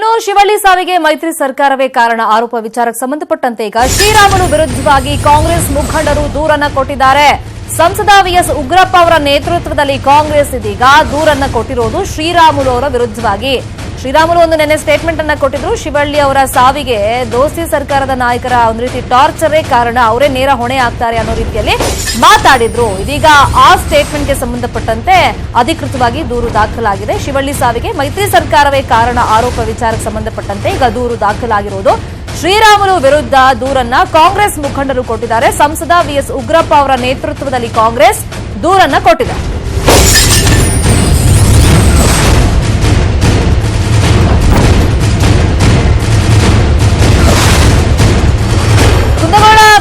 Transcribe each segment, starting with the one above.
ಇನ್ನು ಶಿವಳ್ಳಿ ಸಾವಿಗೆ ಮೈತ್ರಿ ಸರ್ಕಾರವೇ ಕಾರಣ ಆರೋಪ ವಿಚಾರಕ್ಕೆ ಸಂಬಂಧಪಟ್ಟಂತೆ ಈಗ ಶ್ರೀರಾಮುಲು ವಿರುದ್ಧವಾಗಿ ಕಾಂಗ್ರೆಸ್ ಮುಖಂಡರು ದೂರನ್ನ ಕೊಟ್ಟಿದ್ದಾರೆ. ಸಂಸದ ವಿಎಸ್ ಉಗ್ರಪ್ಪ ಅವರ ನೇತೃತ್ವದಲ್ಲಿ ಕಾಂಗ್ರೆಸ್ ಇದೀಗ ದೂರನ್ನ ಕೊಟ್ಟಿರೋದು ಶ್ರೀರಾಮುಲು ಅವರ ವಿರುದ್ಧವಾಗಿ. ಶ್ರೀರಾಮುಲು ಒಂದು ನೆನ್ನೆ ಸ್ಟೇಟ್ಮೆಂಟ್ ಅನ್ನ ಕೊಟ್ಟಿದ್ರು. ಶಿವಳ್ಳಿ ಅವರ ಸಾವಿಗೆ ದೋಸ್ತಿ ಸರ್ಕಾರದ ನಾಯಕರ ಒಂದು ರೀತಿ ಟಾರ್ಚರೇ ಕಾರಣ, ಅವರೇ ನೇರ ಹೊಣೆ ಆಗ್ತಾರೆ ಅನ್ನೋ ರೀತಿಯಲ್ಲಿ ಮಾತಾಡಿದ್ರು. ಇದೀಗ ಆ ಸ್ಟೇಟ್ಮೆಂಟ್ಗೆ ಸಂಬಂಧಪಟ್ಟಂತೆ ಅಧಿಕೃತವಾಗಿ ದೂರು ದಾಖಲಾಗಿದೆ. ಶಿವಳ್ಳಿ ಸಾವಿಗೆ ಮೈತ್ರಿ ಸರ್ಕಾರವೇ ಕಾರಣ ಆರೋಪ ವಿಚಾರಕ್ಕೆ ಸಂಬಂಧಪಟ್ಟಂತೆ ಈಗ ದೂರು ದಾಖಲಾಗಿರುವುದು. ಶ್ರೀರಾಮುಲು ವಿರುದ್ಧ ದೂರನ್ನ ಕಾಂಗ್ರೆಸ್ ಮುಖಂಡರು ಕೊಟ್ಟಿದ್ದಾರೆ. ಸಂಸದ ವಿಎಸ್ ಉಗ್ರಪ್ಪ ಅವರ ನೇತೃತ್ವದಲ್ಲಿ ಕಾಂಗ್ರೆಸ್ ದೂರನ್ನ ಕೊಟ್ಟಿದೆ.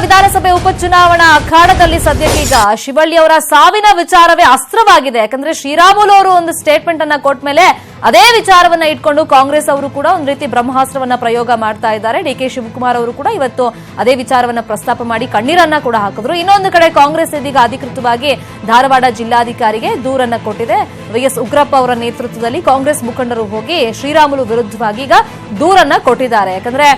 ವಿಧಾನಸಭೆ ಉಪಚುನಾವಣಾ ಅಖಾಡದಲ್ಲಿ ಸದ್ಯಕ್ಕೀಗ ಶಿವಳ್ಳಿ ಅವರ ಸಾವಿನ ವಿಚಾರವೇ ಅಸ್ತ್ರವಾಗಿದೆ. ಯಾಕಂದ್ರೆ ಶ್ರೀರಾಮುಲು ಅವರು ಒಂದು ಸ್ಟೇಟ್ಮೆಂಟ್ ಅನ್ನ ಕೊಟ್ಟ ಮೇಲೆ ಅದೇ ವಿಚಾರವನ್ನ ಇಟ್ಕೊಂಡು ಕಾಂಗ್ರೆಸ್ ಅವರು ಕೂಡ ಒಂದು ರೀತಿ ಬ್ರಹ್ಮಾಸ್ತ್ರವನ್ನ ಪ್ರಯೋಗ ಮಾಡ್ತಾ ಇದ್ದಾರೆ. ಡಿಕೆ ಶಿವಕುಮಾರ್ ಅವರು ಕೂಡ ಇವತ್ತು ಅದೇ ವಿಚಾರವನ್ನ ಪ್ರಸ್ತಾಪ ಮಾಡಿ ಕಣ್ಣೀರನ್ನ ಕೂಡ ಹಾಕಿದ್ರು. ಇನ್ನೊಂದು ಕಡೆ ಕಾಂಗ್ರೆಸ್ ಇದೀಗ ಅಧಿಕೃತವಾಗಿ ಧಾರವಾಡ ಜಿಲ್ಲಾಧಿಕಾರಿಗೆ ದೂರನ್ನ ಕೊಟ್ಟಿದೆ. ವಿಎಸ್ ಉಗ್ರಪ್ಪ ಅವರ ನೇತೃತ್ವದಲ್ಲಿ ಕಾಂಗ್ರೆಸ್ ಮುಖಂಡರು ಹೋಗಿ ಶ್ರೀರಾಮುಲು ವಿರುದ್ಧವಾಗಿ ಈಗ ದೂರನ್ನ ಕೊಟ್ಟಿದ್ದಾರೆ. ಯಾಕಂದ್ರೆ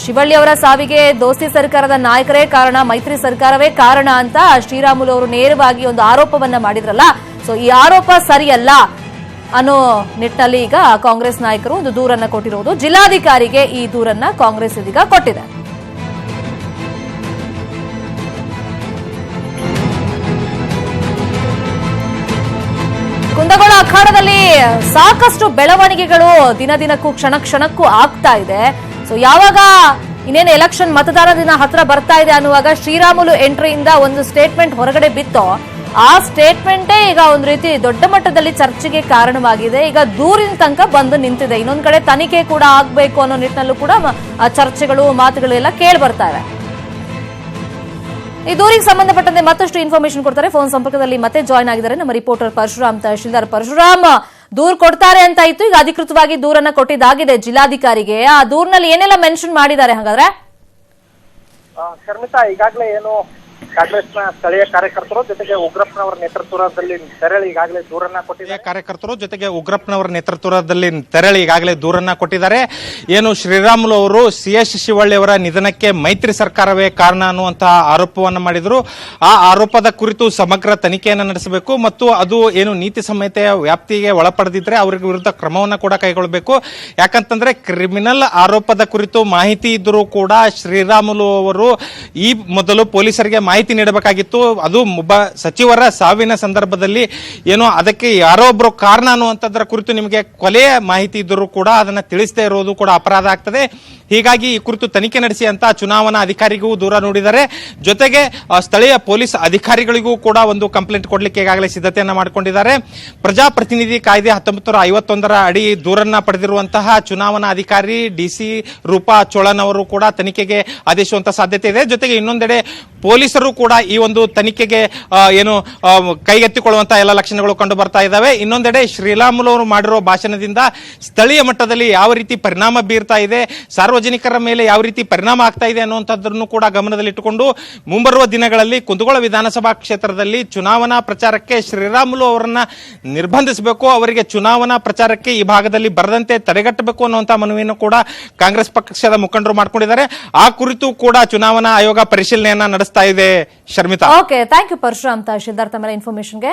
ಶಿವಳ್ಳಿ ಅವರ ಸಾವಿಗೆ ದೋಸ್ತಿ ಸರ್ಕಾರದ ನಾಯಕರೇ ಕಾರಣ, ಮೈತ್ರಿ ಸರ್ಕಾರವೇ ಕಾರಣ ಅಂತ ಶ್ರೀರಾಮುಲು ಅವರು ನೇರವಾಗಿ ಒಂದು ಆರೋಪವನ್ನ ಮಾಡಿದ್ರಲ್ಲ. ಸೊ ಈ ಆರೋಪ ಸರಿಯಲ್ಲ ಅನ್ನೋ ನಿಟ್ಟಿನಲ್ಲಿ ಈಗ ಕಾಂಗ್ರೆಸ್ ನಾಯಕರು ಒಂದು ದೂರನ್ನ ಕೊಟ್ಟಿರುವುದು. ಜಿಲ್ಲಾಧಿಕಾರಿಗೆ ಈ ದೂರನ್ನ ಕಾಂಗ್ರೆಸ್ ಇದೀಗ ಕೊಟ್ಟಿದೆ. ಕುಂದಗೋಳ ಅಖಾಡದಲ್ಲಿ ಸಾಕಷ್ಟು ಬೆಳವಣಿಗೆಗಳು ದಿನ ದಿನಕ್ಕೂ ಕ್ಷಣ ಕ್ಷಣಕ್ಕೂ ಆಗ್ತಾ ಇದೆ. ಸೊ ಯಾವಾಗ ಇನ್ನೇನು ಎಲೆಕ್ಷನ್ ಮತದಾರ ದಿನ ಹತ್ರ ಬರ್ತಾ ಇದೆ ಅನ್ನುವಾಗ ಶ್ರೀರಾಮುಲು ಎಂಟ್ರಿಯಿಂದ ಒಂದು ಸ್ಟೇಟ್ಮೆಂಟ್ ಹೊರಗಡೆ ಬಿತ್ತೋ, ಆ ಸ್ಟೇಟ್ಮೆಂಟೇ ಈಗ ಒಂದು ರೀತಿ ದೊಡ್ಡ ಮಟ್ಟದಲ್ಲಿ ಚರ್ಚೆಗೆ ಕಾರಣವಾಗಿದೆ. ಈಗ ದೂರಿನ ತನಕ ಬಂದು ನಿಂತಿದೆ. ಇನ್ನೊಂದು ಕಡೆ ತನಿಖೆ ಕೂಡ ಆಗ್ಬೇಕು ಅನ್ನೋ ನಿಟ್ಟಿನಲ್ಲೂ ಕೂಡ ಚರ್ಚೆಗಳು ಮಾತುಗಳು ಎಲ್ಲ ಕೇಳಿ ಬರ್ತಾ ಇವೆ. ಈ ದೂರಿಗೆ ಸಂಬಂಧಪಟ್ಟಂತೆ ಮತ್ತಷ್ಟು ಇನ್ಫಾರ್ಮೇಶನ್ ಕೊಡ್ತಾರೆ. ಫೋನ್ ಸಂಪರ್ಕದಲ್ಲಿ ಮತ್ತೆ ಜಾಯ್ನ್ ಆಗಿದ್ದಾರೆ ನಮ್ಮ ರಿಪೋರ್ಟರ್ ಪರಶುರಾಮ್ ತಹಶೀಲ್ದಾರ್. ಪರಶುರಾಮ್, ದೂರ್ ಕೊಡ್ತಾರೆ ಅಂತ ಇತ್ತು, ಈಗ ಅಧಿಕೃತವಾಗಿ ದೂರನ್ನ ಕೊಟ್ಟಿದ್ದಾಗಿದೆ ಜಿಲ್ಲಾಧಿಕಾರಿಗೆ. ಆ ದೂರಿನಲ್ಲಿ ಏನೆಲ್ಲ ಮೆನ್ಷನ್ ಮಾಡಿದ್ದಾರೆ ಹಾಗಾದ್ರೆ? ಶರ್ಮಿತಾ, ಈಗಾಗಲೇ ಏನು ಕಾಂಗ್ರೆಸ್ನ ಸ್ಥಳೀಯ ಕಾರ್ಯಕರ್ತರು ಜೊತೆಗೆ ಉಗ್ರಪ್ಪನವರ ನೇತೃತ್ವದಲ್ಲಿ ತೆರಳಿ ಈಗಾಗಲೇ ದೂರನ್ನ ಕೊಟ್ಟಿದ್ದಾರೆ. ಕಾರ್ಯಕರ್ತರು ಜೊತೆಗೆ ಉಗ್ರಪ್ಪನವರ ನೇತೃತ್ವದಲ್ಲಿ ತೆರಳಿ ಈಗಾಗಲೇ ದೂರನ್ನ ಕೊಟ್ಟಿದ್ದಾರೆ. ಏನು ಶ್ರೀರಾಮುಲು ಅವರು ಸಿಎಸ್ ಶಿವಳ್ಳಿ ಅವರ ನಿಧನಕ್ಕೆ ಮೈತ್ರಿ ಸರ್ಕಾರವೇ ಕಾರಣ ಅನ್ನುವಂತಹ ಆರೋಪವನ್ನು ಮಾಡಿದ್ರು. ಆ ಆರೋಪದ ಕುರಿತು ಸಮಗ್ರ ತನಿಖೆಯನ್ನು ನಡೆಸಬೇಕು ಮತ್ತು ಅದು ಏನು ನೀತಿ ಸಂಹಿತೆಯ ವ್ಯಾಪ್ತಿಗೆ ಒಳಪಡೆದಿದ್ರೆ ಅವರಿಗೆ ವಿರುದ್ಧ ಕ್ರಮವನ್ನು ಕೂಡ ಕೈಗೊಳ್ಳಬೇಕು. ಯಾಕಂತಂದ್ರೆ ಕ್ರಿಮಿನಲ್ ಆರೋಪದ ಕುರಿತು ಮಾಹಿತಿ ಇದ್ದರೂ ಕೂಡ ಶ್ರೀರಾಮುಲು ಅವರು ಈ ಮೊದಲು ಪೊಲೀಸರಿಗೆ ಮಾಹಿತಿ ನೀಡಬೇಕಾಗಿತ್ತು. ಅದು ಒಬ್ಬ ಸಚಿವರ ಸಾವಿನ ಸಂದರ್ಭದಲ್ಲಿ ಏನೋ ಅದಕ್ಕೆ ಯಾರೋ ಒಬ್ರು ಕಾರಣ ಅನ್ನುವಂಥದ್ರ ಕುರಿತು ನಿಮಗೆ ಕೊಲೆಯ ಮಾಹಿತಿ ಇದ್ದರೂ ಕೂಡ ಅದನ್ನ ತಿಳಿಸದೇ ಇರೋದು ಕೂಡ ಅಪರಾಧ ಆಗ್ತದೆ. ಹೀಗಾಗಿ ಈ ಕುರಿತು ತನಿಖೆ ನಡೆಸಿ ಅಂತ ಚುನಾವಣಾ ಅಧಿಕಾರಿಗೂ ದೂರ ನೋಡಿದ್ದಾರೆ. ಜೊತೆಗೆ ಸ್ಥಳೀಯ ಪೊಲೀಸ್ ಅಧಿಕಾರಿಗಳಿಗೂ ಕೂಡ ಒಂದು ಕಂಪ್ಲೇಂಟ್ ಕೊಡ್ಲಿಕ್ಕೆ ಈಗಾಗಲೇ ಸಿದ್ಧತೆಯನ್ನ ಮಾಡಿಕೊಂಡಿದ್ದಾರೆ. ಪ್ರಜಾಪ್ರತಿನಿಧಿ ಕಾಯ್ದೆ 1951 ಅಡಿ ದೂರನ್ನ ಪಡೆದಿರುವಂತಹ ಚುನಾವಣಾ ಅಧಿಕಾರಿ ಡಿಸಿ ರೂಪಾ ಚೋಳನ್ ಅವರು ಕೂಡ ತನಿಖೆಗೆ ಆದೇಶಿಸುವಂತಹ ಸಾಧ್ಯತೆ ಇದೆ. ಜೊತೆಗೆ ಇನ್ನೊಂದೆಡೆ ಪೊಲೀಸರು ಕೂಡ ಈ ಒಂದು ತನಿಖೆಗೆ ಏನು ಕೈಗೆತ್ತಿಕೊಳ್ಳುವಂತಹ ಎಲ್ಲ ಲಕ್ಷಣಗಳು ಕಂಡು ಬರ್ತಾ ಇದ್ದಾವೆ. ಇನ್ನೊಂದೆಡೆ ಶ್ರೀರಾಮುಲು ಅವರು ಮಾಡಿರೋ ಭಾಷಣದಿಂದ ಸ್ಥಳೀಯ ಮಟ್ಟದಲ್ಲಿ ಯಾವ ರೀತಿ ಪರಿಣಾಮ ಬೀರ್ತಾ ಇದೆ, ಸಾರ್ವಜನಿಕರ ಮೇಲೆ ಯಾವ ರೀತಿ ಪರಿಣಾಮ ಆಗ್ತಾ ಇದೆ ಅನ್ನುವಂಥದ್ದನ್ನು ಕೂಡ ಗಮನದಲ್ಲಿಟ್ಟುಕೊಂಡು ಮುಂಬರುವ ದಿನಗಳಲ್ಲಿ ಕುಂದಗೋಳ ವಿಧಾನಸಭಾ ಕ್ಷೇತ್ರದಲ್ಲಿ ಚುನಾವಣಾ ಪ್ರಚಾರಕ್ಕೆ ಶ್ರೀರಾಮುಲು ಅವರನ್ನ ನಿರ್ಬಂಧಿಸಬೇಕು, ಅವರಿಗೆ ಚುನಾವಣಾ ಪ್ರಚಾರಕ್ಕೆ ಈ ಭಾಗದಲ್ಲಿ ಬರದಂತೆ ತಡೆಗಟ್ಟಬೇಕು ಅನ್ನುವಂತಹ ಮನವಿಯನ್ನು ಕೂಡ ಕಾಂಗ್ರೆಸ್ ಪಕ್ಷದ ಮುಖಂಡರು ಮಾಡಿಕೊಂಡಿದ್ದಾರೆ. ಆ ಕುರಿತು ಕೂಡ ಚುನಾವಣಾ ಆಯೋಗ ಪರಿಶೀಲನೆಯನ್ನ ನಡೆಸ್ತಾ ಇದೆ. Sharmita, okay, thank you Parashuram tahsildar ತಮ್ಮ ಇನ್ಫಾರ್ಮೇಶನ್ಗೆ.